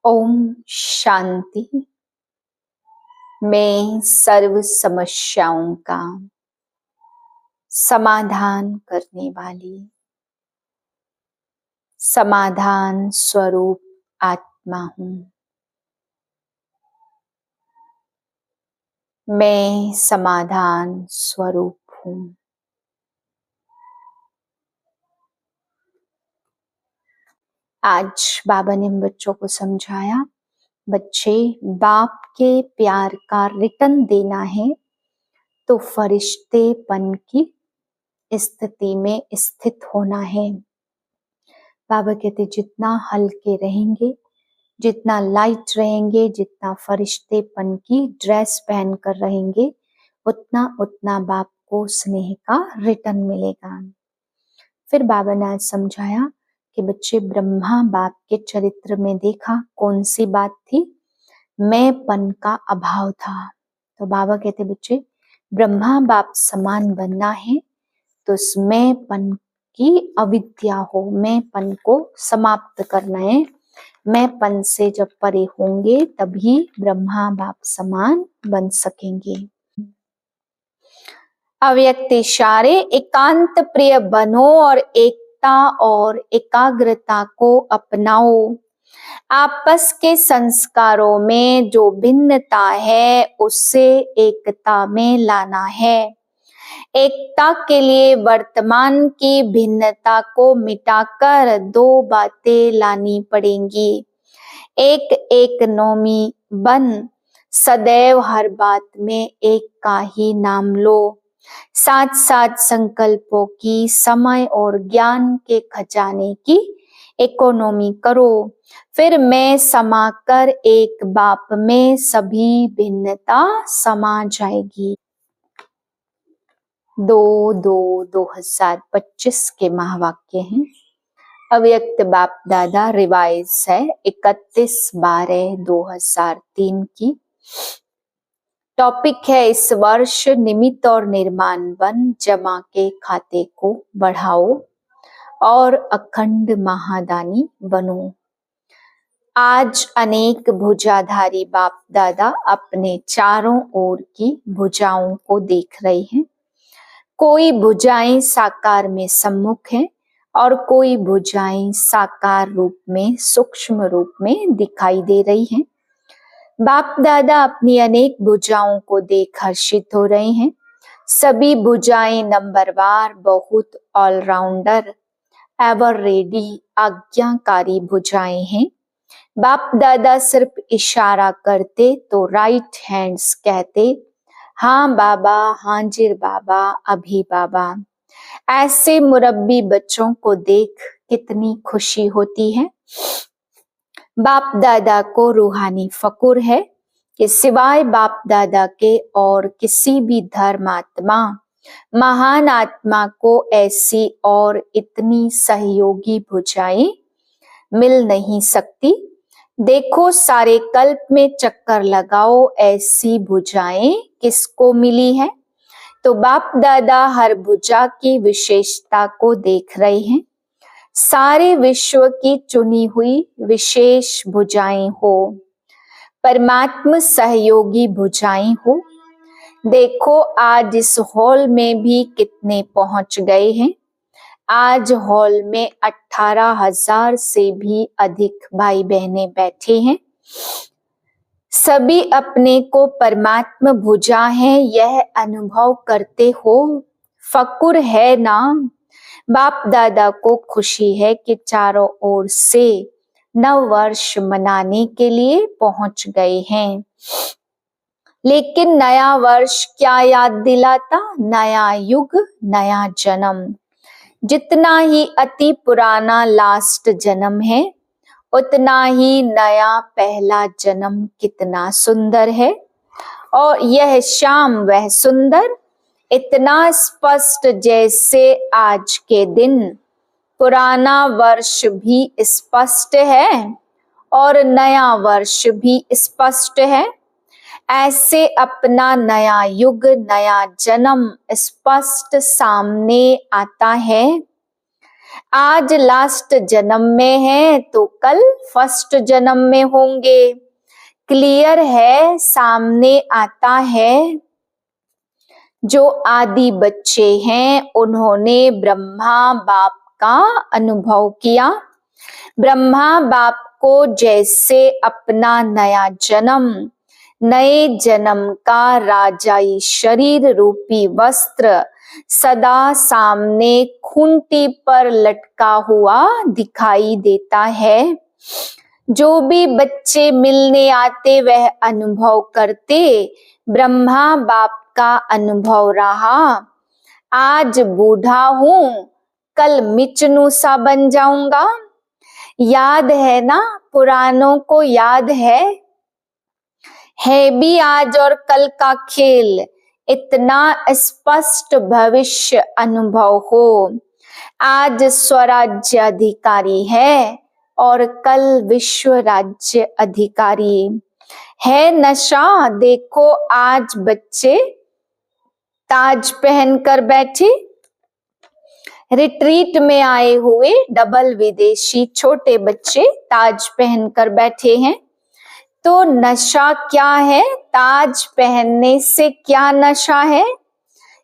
ओम शांति। मैं सर्व समस्याओं का समाधान करने वाली समाधान स्वरूप आत्मा हूँ। मैं समाधान स्वरूप हूँ। आज बाबा ने बच्चों को समझाया, बच्चे बाप के प्यार का रिटर्न देना है तो फरिश्तेपन की स्थिति में स्थित होना है। बाबा कहते जितना हल्के रहेंगे, जितना लाइट रहेंगे, जितना फरिश्तेपन की ड्रेस पहन कर रहेंगे, उतना उतना बाप को स्नेह का रिटर्न मिलेगा। फिर बाबा ने आज समझाया कि बच्चे ब्रह्मा बाप के चरित्र में देखा कौन सी बात थी, मैंपन का अभाव था। तो बाबा कहते बच्चे ब्रह्मा बाप समान बनना है तो उस मैंपन की अविद्या हो, मैंपन को समाप्त करना है। मैंपन से जब परे होंगे तभी ब्रह्मा बाप समान बन सकेंगे। अव्यक्त इशारे एकांत प्रिय बनो और एकता और एकाग्रता को अपनाओ। आपस के संस्कारों में जो भिन्नता है उससे एकता में लाना है। एकता के लिए वर्तमान की भिन्नता को मिटाकर दो बातें लानी पड़ेंगी। एक एक नोमी बन सदैव हर बात में एक का ही नाम लो। साथ साथ संकल्पों की, समय और ज्ञान के खजाने की इकोनॉमी करो। फिर मैं समाकर एक बाप में सभी भिन्नता समा जाएगी। 2/2/2025 के महावाक्य हैं। अव्यक्त बाप दादा रिवाइज है 31/12/2003 की। टॉपिक है इस वर्ष निमित्त और निर्माण बन जमा के खाते को बढ़ाओ और अखंड महादानी बनो। आज अनेक भुजाधारी बाप दादा अपने चारों ओर की भुजाओं को देख रहे हैं। कोई भुजाएं साकार में सम्मुख हैं और कोई भुजाएं साकार रूप में, सूक्ष्म रूप में दिखाई दे रही हैं। बाप दादा अपनी अनेक भुजाओं को देख हर्षित हो रहे हैं। सभी भुजाएं नंबरवार, बहुत ऑलराउंडर, एवर रेडी, आज्ञाकारी भुजाएं हैं। बाप दादा सिर्फ इशारा करते तो राइट हैंड्स कहते, हाँ बाबा, हाजिर बाबा, अभी बाबा। ऐसे मुरब्बी बच्चों को देख कितनी खुशी होती है। बाप दादा को रूहानी फकुर है कि सिवाय बाप दादा के और किसी भी धर्मात्मा, महान आत्मा को ऐसी और इतनी सहयोगी भुजाएं मिल नहीं सकती। देखो सारे कल्प में चक्कर लगाओ, ऐसी भुजाएं किसको मिली है। तो बाप दादा हर भुजा की विशेषता को देख रहे हैं। सारे विश्व की चुनी हुई विशेष भुजाएं हो, परमात्मा सहयोगी भुजाएं हो। देखो आज इस हॉल में भी कितने पहुंच गए हैं। आज हॉल में 18,000 से भी अधिक भाई बहनें बैठे हैं। सभी अपने को परमात्मा भुजा है यह अनुभव करते हो। फकुर है ना। बाप दादा को खुशी है कि चारों ओर से नव वर्ष मनाने के लिए पहुंच गए हैं। लेकिन नया वर्ष क्या याद दिलाता? नया युग, नया जन्म। जितना ही अति पुराना लास्ट जन्म है, उतना ही नया पहला जन्म कितना सुंदर है। और यह शाम वह सुंदर, इतना स्पष्ट जैसे आज के दिन। पुराना वर्ष भी स्पष्ट है और नया वर्ष भी स्पष्ट है। ऐसे अपना नया युग, नया जन्म स्पष्ट सामने आता है। आज लास्ट जन्म में है तो कल फर्स्ट जन्म में होंगे। क्लियर है, सामने आता है। जो आदि बच्चे हैं उन्होंने ब्रह्मा बाप का अनुभव किया। ब्रह्मा बाप को जैसे अपना नया जन्म, नए जन्म का राजाई शरीर रूपी वस्त्र सदा सामने खूंटी पर लटका हुआ दिखाई देता है, जो भी बच्चे मिलने आते वह अनुभव करते। ब्रह्मा बाप का अनुभव रहा, आज बूढ़ा हूं कल मिचनू सा बन जाऊंगा। याद है ना, पुरानों को याद है भी आज और कल का खेल। इतना स्पष्ट भविष्य अनुभव हो। आज स्वराज्य अधिकारी है और कल विश्व राज्य अधिकारी है। नशा देखो, आज बच्चे ताज पहनकर बैठे, रिट्रीट में आए हुए डबल विदेशी छोटे बच्चे ताज पहनकर बैठे हैं। तो नशा क्या है? ताज पहनने से क्या नशा है?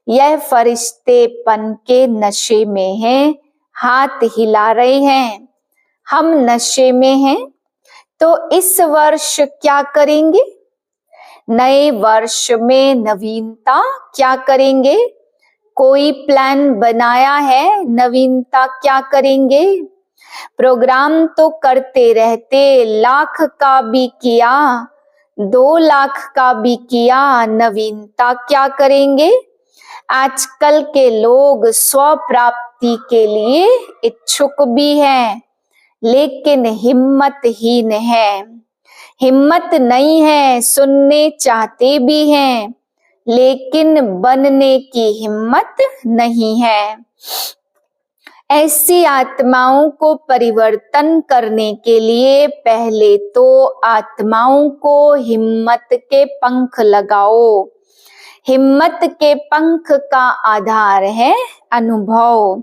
यह फरिश्तेपन के नशे में है। हाथ हिला रहे हैं, हम नशे में हैं। तो इस वर्ष क्या करेंगे? नए वर्ष में नवीनता क्या करेंगे? कोई प्लान बनाया है? नवीनता क्या करेंगे? प्रोग्राम तो करते रहते, लाख का भी किया, 2 लाख का भी किया, नवीनता क्या करेंगे? आजकल के लोग स्व प्राप्ति के लिए इच्छुक भी हैं, लेकिन हिम्मतहीन है। हिम्मत नहीं है, सुनने चाहते भी हैं, लेकिन बनने की हिम्मत नहीं है। ऐसी आत्माओं को परिवर्तन करने के लिए पहले तो आत्माओं को हिम्मत के पंख लगाओ। हिम्मत के पंख का आधार है अनुभव।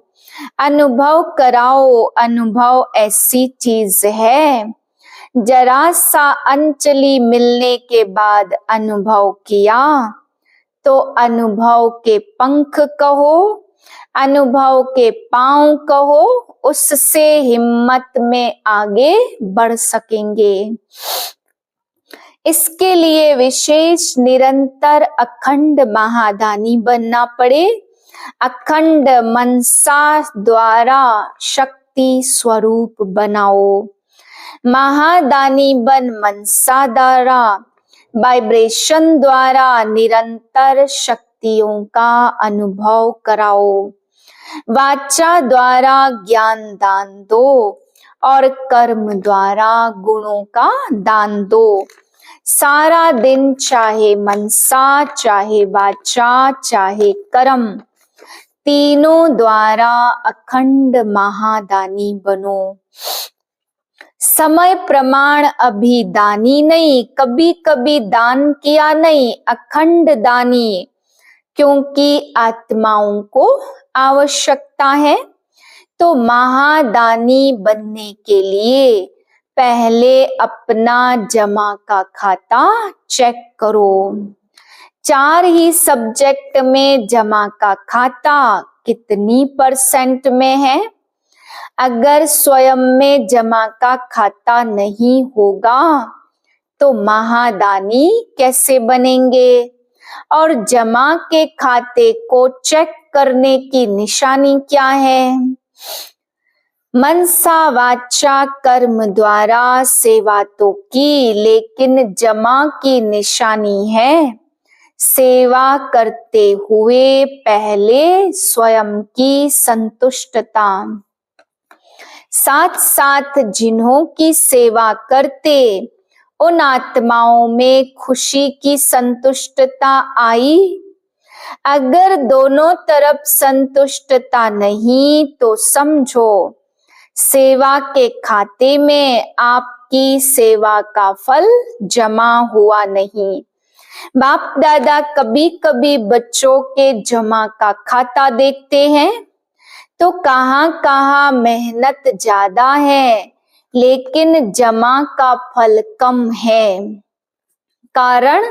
अनुभव कराओ। अनुभव ऐसी चीज है, जरा सा अंजलि मिलने के बाद अनुभव किया तो अनुभव के पंख कहो, अनुभव के पांव कहो, उससे हिम्मत में आगे बढ़ सकेंगे। इसके लिए विशेष निरंतर अखंड महादानी बनना पड़े। अखंड मनसा द्वारा शक्ति स्वरूप बनाओ। महादानी बन मनसा द्वारा, वाइब्रेशन द्वारा निरंतर शक्तियों का अनुभव कराओ। वाचा द्वारा ज्ञान दान दो और कर्म द्वारा गुणों का दान दो। सारा दिन चाहे मनसा, चाहे वाचा, चाहे कर्म, तीनों द्वारा अखंड महादानी बनो। समय प्रमाण अभी दानी नहीं, कभी कभी दान किया नहीं, अखंड दानी, क्योंकि आत्माओं को आवश्यकता है। तो महादानी बनने के लिए पहले अपना जमा का खाता चेक करो। 4 ही सब्जेक्ट में जमा का खाता कितनी % में है? अगर स्वयं में जमा का खाता नहीं होगा तो महादानी कैसे बनेंगे? और जमा के खाते को चेक करने की निशानी क्या है? मनसा वाचा कर्म द्वारा सेवा तो की, लेकिन जमा की निशानी है सेवा करते हुए पहले स्वयं की संतुष्टता। साथ साथ जिन्हों की सेवा करते उन आत्माओं में खुशी की संतुष्टता आई। अगर दोनों तरफ संतुष्टता नहीं तो समझो सेवा के खाते में आपकी सेवा का फल जमा हुआ नहीं। बाप दादा कभी कभी बच्चों के जमा का खाता देखते हैं तो कहाँ कहाँ मेहनत ज्यादा है लेकिन जमा का फल कम है। कारण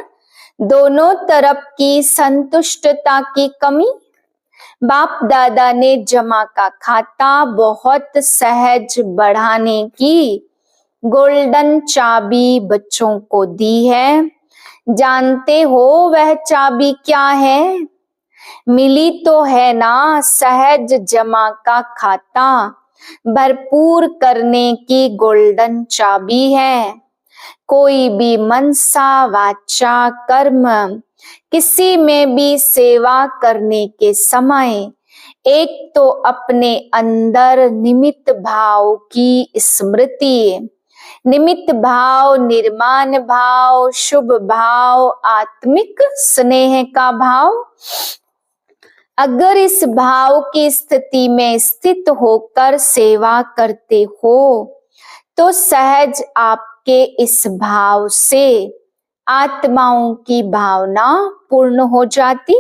दोनों तरफ की संतुष्टता की कमी। बाप दादा ने जमा का खाता बहुत सहज बढ़ाने की गोल्डन चाबी बच्चों को दी है। जानते हो वह चाबी क्या है? मिली तो है ना सहज जमा का खाता, भरपूर करने की गोल्डन चाबी है। कोई भी मनसा वाचा कर्म, किसी में भी सेवा करने के समय एक तो अपने अंदर निमित्त भाव की स्मृति, निमित्त भाव, निर्माण भाव, शुभ भाव, आत्मिक स्नेह का भाव। अगर इस भाव की स्थिति में स्थित होकर सेवा करते हो तो सहज आपके इस भाव से आत्माओं की भावना पूर्ण हो जाती।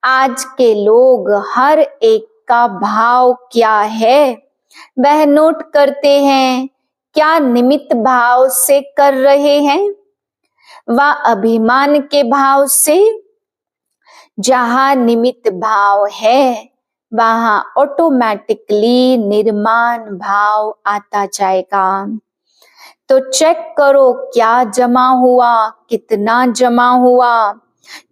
आज के लोग हर एक का भाव क्या है वह नोट करते हैं। क्या निमित्त भाव से कर रहे हैं व अभिमान के भाव से? जहां निमित्त भाव है वहां ऑटोमेटिकली निर्माण भाव आता जाएगा। तो चेक करो क्या जमा हुआ, कितना जमा हुआ,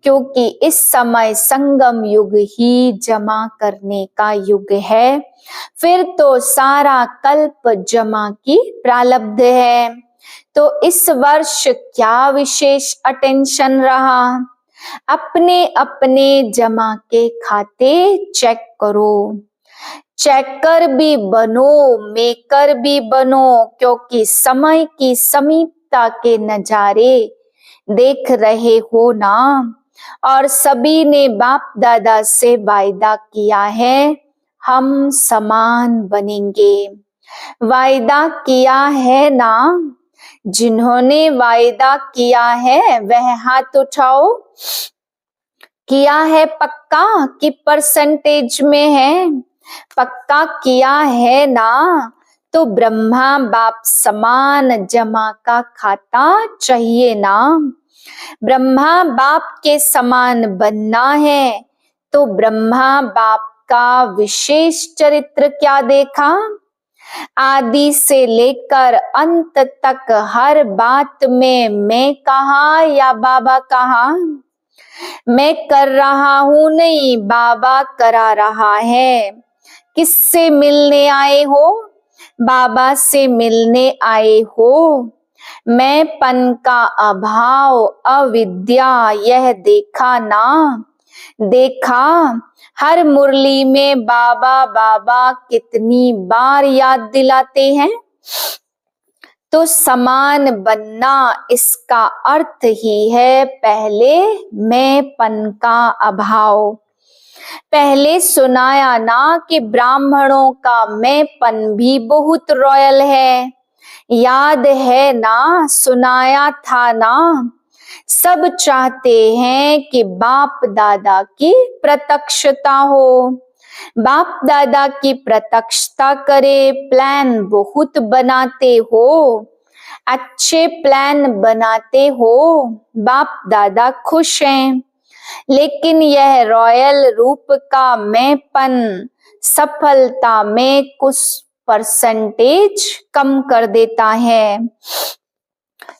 क्योंकि इस समय संगम युग ही जमा करने का युग है। फिर तो सारा कल्प जमा की प्रारब्ध है। तो इस वर्ष क्या विशेष अटेंशन रहा? अपने अपने जमा के खाते चेक करो। चेकर भी बनो, मेकर भी बनो, क्योंकि समय की समीपता के नजारे देख रहे हो ना। और सभी ने बाप दादा से वायदा किया है हम समान बनेंगे। वायदा किया है ना? जिन्होंने वायदा किया है वह हाथ उठाओ। किया है पक्का कि परसेंटेज में है? पक्का किया है ना? तो ब्रह्मा बाप समान जमा का खाता चाहिए ना। ब्रह्मा बाप के समान बनना है तो ब्रह्मा बाप का विशेष चरित्र क्या देखा? आदि से लेकर अंत तक हर बात में मैं कहा या बाबा कहा? मैं कर रहा हूं नहीं, बाबा करा रहा है। किससे मिलने आए हो? बाबा से मिलने आए हो। मैं पन का अभाव, अविद्या यह देखा ना? देखा। हर मुरली में बाबा बाबा कितनी बार याद दिलाते हैं। तो समान बनना इसका अर्थ ही है पहले मैंपन का अभाव। पहले सुनाया ना कि ब्राह्मणों का मैंपन भी बहुत रॉयल है। याद है ना? सुनाया था ना? सब चाहते हैं कि बाप दादा की प्रत्यक्षता हो। बाप दादा की प्रत्यक्षता करे। प्लान बहुत बनाते हो, अच्छे प्लान बनाते हो, बाप दादा खुश हैं। लेकिन यह रॉयल रूप का मैंपन सफलता में कुछ परसेंटेज कम कर देता है।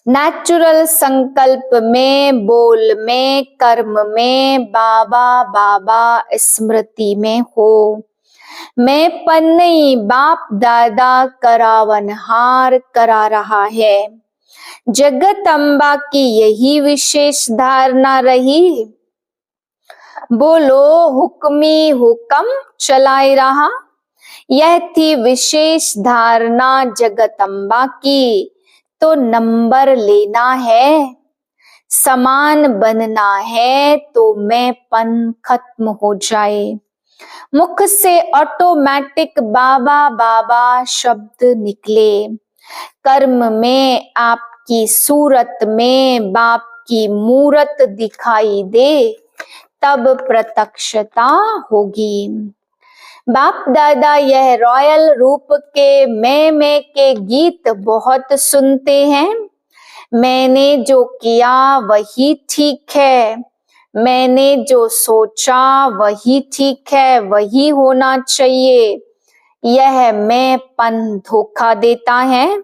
नेचुरल संकल्प में, बोल में, कर्म में बाबा बाबा स्मृति में हो। मैंपन नहीं, बाप दादा करावनहार करा रहा है। जगत अम्बा की यही विशेष धारणा रही। बोलो हुक्मी हुक्म चलाए रहा। यह थी विशेष धारणा जगत अम्बा की। तो नंबर लेना है, समान बनना है तो मैंपन खत्म हो जाए। मुख से ऑटोमेटिक बाबा बाबा शब्द निकले। कर्म में, आपकी सूरत में बाप की मूरत दिखाई दे, तब प्रत्यक्षता होगी। बाप दादा यह रॉयल रूप के मैं के गीत बहुत सुनते हैं। मैंने जो किया वही ठीक है, मैंने जो सोचा वही ठीक है, वही होना चाहिए। यह मैंपन धोखा देता है।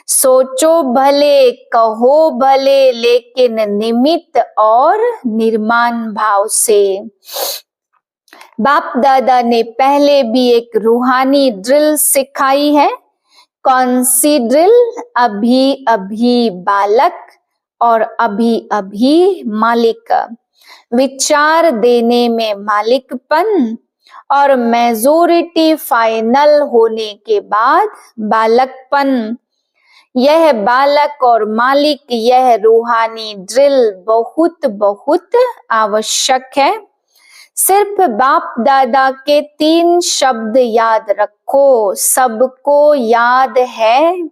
सोचो भले कहो भले, लेकिन निमित्त और निर्माण भाव से। बाप दादा ने पहले भी एक रूहानी ड्रिल सिखाई है। कौन सी ड्रिल? अभी अभी बालक और अभी अभी मालिक। विचार देने में मालिकपन और मेजोरिटी फाइनल होने के बाद बालकपन। यह बालक और मालिक, यह रूहानी ड्रिल बहुत बहुत आवश्यक है। सिर्फ बाप दादा के 3 शब्द याद रखो, सबको याद है।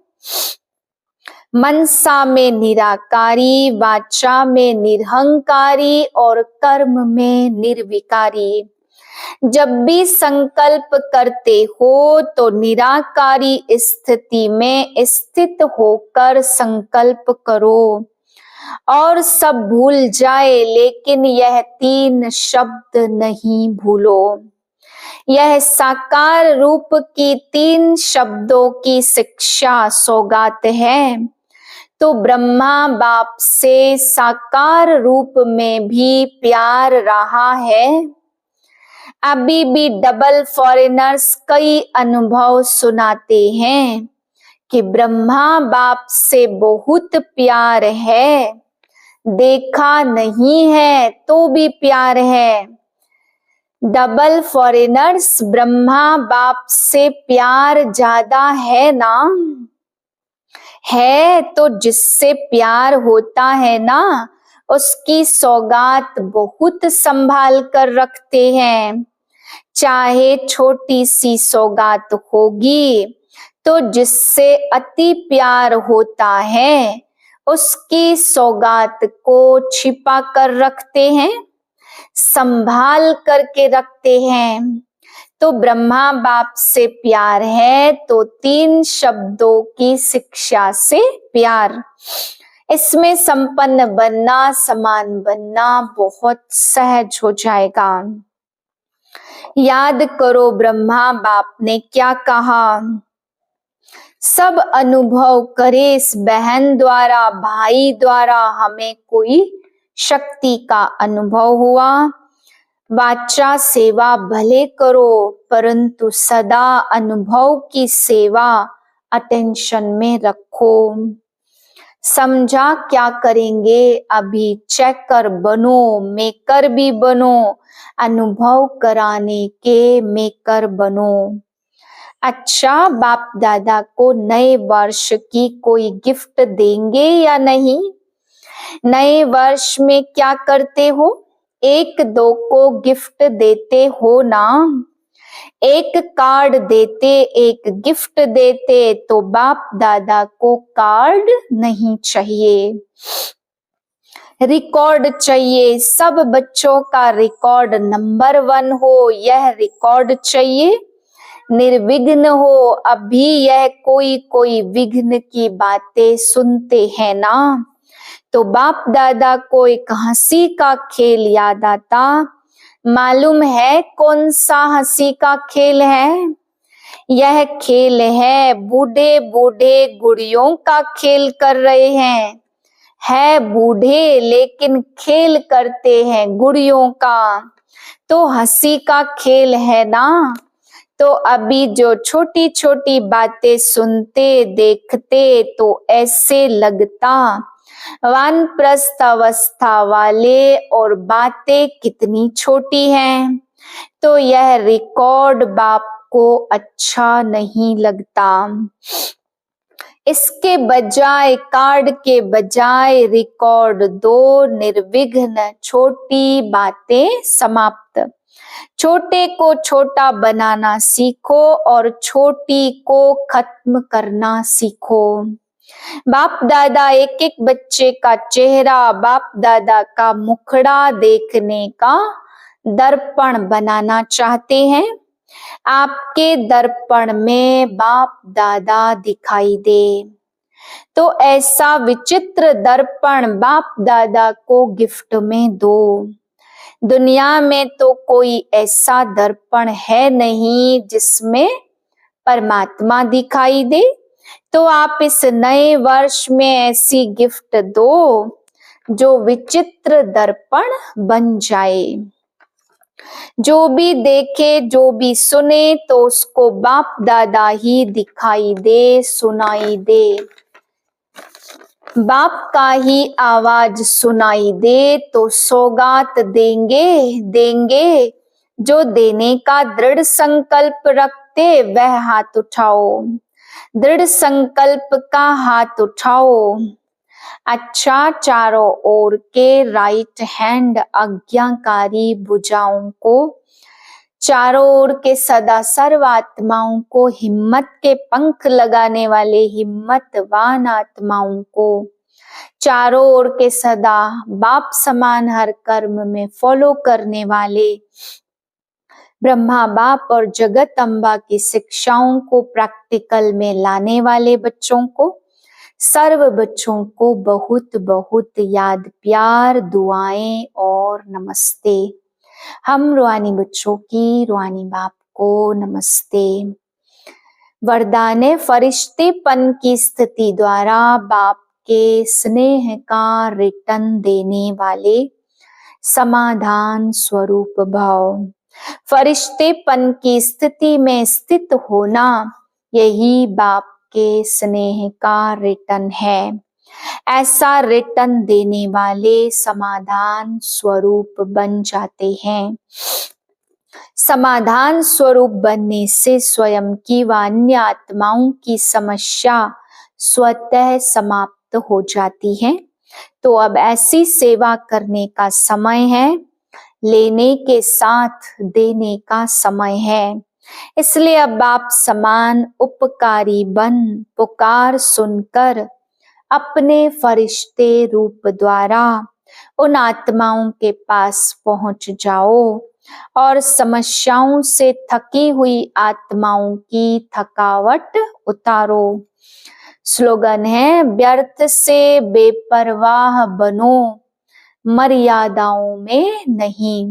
मनसा में निराकारी, वाचा में निरहंकारी और कर्म में निर्विकारी। जब भी संकल्प करते हो तो निराकारी स्थिति में स्थित होकर संकल्प करो और सब भूल जाए, लेकिन यह 3 शब्द नहीं भूलो। यह साकार रूप की 3 शब्दों की शिक्षा सौगात है। तो ब्रह्मा बाप से साकार रूप में भी प्यार रहा है। अभी भी डबल फॉरेनर्स कई अनुभव सुनाते हैं कि ब्रह्मा बाप से बहुत प्यार है। देखा नहीं है तो भी प्यार है। डबल फॉरेनर्स, ब्रह्मा बाप से प्यार ज्यादा है ना? है तो जिससे प्यार होता है ना, उसकी सौगात बहुत संभाल कर रखते हैं। चाहे छोटी सी सौगात होगी, तो जिससे अति प्यार होता है उसकी सौगात को छिपा कर रखते हैं, संभाल करके रखते हैं। तो ब्रह्मा बाप से प्यार है तो 3 शब्दों की शिक्षा से प्यार। इसमें संपन्न बनना, समान बनना बहुत सहज हो जाएगा। याद करो ब्रह्मा बाप ने क्या कहा। सब अनुभव करे इस बहन द्वारा, भाई द्वारा हमें कोई शक्ति का अनुभव हुआ। वाचा सेवा भले करो, परंतु सदा अनुभव की सेवा अटेंशन में रखो। समझा क्या करेंगे? अभी चेकर बनो, मेकर भी बनो, अनुभव कराने के मेकर बनो। अच्छा, बाप दादा को नए वर्ष की कोई गिफ्ट देंगे या नहीं? नए वर्ष में क्या करते हो? 1-2 को गिफ्ट देते हो ना? एक कार्ड देते, एक गिफ्ट देते, तो बाप दादा को कार्ड नहीं चाहिए, रिकॉर्ड चाहिए। सब बच्चों का रिकॉर्ड नंबर 1 हो, यह रिकॉर्ड चाहिए। निर्विघ्न हो। अभी यह कोई विघ्न की बातें सुनते हैं ना, तो बाप दादा को एक हंसी का खेल याद आता। मालूम है कौन सा हंसी का खेल है? यह खेल है बूढ़े बूढ़े गुड़ियों का खेल कर रहे हैं। है बूढ़े लेकिन खेल करते हैं गुड़ियों का, तो हंसी का खेल है ना। तो अभी जो छोटी छोटी बातें सुनते देखते तो ऐसे लगता वानप्रस्थ अवस्था वाले, और बातें कितनी छोटी हैं। तो यह रिकॉर्ड बाप को अच्छा नहीं लगता। इसके बजाय, कार्ड के बजाय रिकॉर्ड दो, निर्विघ्न छोटी बातें समाप्त। छोटे को छोटा बनाना सीखो और छोटी को खत्म करना सीखो। बाप दादा एक एक बच्चे का चेहरा, बाप दादा का मुखड़ा देखने का दर्पण बनाना चाहते हैं। आपके दर्पण में बाप दादा दिखाई दे। तो ऐसा विचित्र दर्पण बाप दादा को गिफ्ट में दो। दुनिया में तो कोई ऐसा दर्पण है नहीं जिसमें परमात्मा दिखाई दे। तो आप इस नए वर्ष में ऐसी गिफ्ट दो जो विचित्र दर्पण बन जाए। जो भी देखे, जो भी सुने, तो उसको बाप दादा ही दिखाई दे, सुनाई दे। बाप का ही आवाज सुनाई दे तो सौगात देंगे। जो देने का दृढ़ संकल्प रखते वह हाथ उठाओ। दृढ़ संकल्प का हाथ उठाओ। अच्छा, चारों ओर के राइट हैंड आज्ञाकारी भुजाओं को, चारों ओर के सदा सर्व आत्माओं को, हिम्मत के पंख लगाने वाले हिम्मतवान आत्माओं को, चारों ओर के सदा बाप समान हर कर्म में फॉलो करने वाले ब्रह्मा बाप और जगत अम्बा की शिक्षाओं को प्रैक्टिकल में लाने वाले बच्चों को, सर्व बच्चों को बहुत बहुत याद, प्यार, दुआएं और नमस्ते। हम रूहानी बच्चों की रूहानी बाप को नमस्ते। वरदान फरिश्तेपन की स्थिति द्वारा बाप के स्नेह का रिटर्न देने वाले समाधान स्वरूप भाव। फरिश्तेपन की स्थिति में स्थित होना यही बाप के स्नेह का रिटर्न है। ऐसा रिटर्न देने वाले समाधान स्वरूप बन जाते हैं। समाधान स्वरूप बनने से स्वयं की व अन्य आत्माओं की समस्या स्वतः समाप्त हो जाती है। तो अब ऐसी सेवा करने का समय है, लेने के साथ देने का समय है। इसलिए अब आप समान उपकारी बन पुकार सुनकर अपने फरिश्ते रूप द्वारा उन आत्माओं के पास पहुंच जाओ और समस्याओं से थकी हुई आत्माओं की थकावट उतारो। स्लोगन है, व्यर्थ से बेपरवाह बनो, मर्यादाओं में नहीं।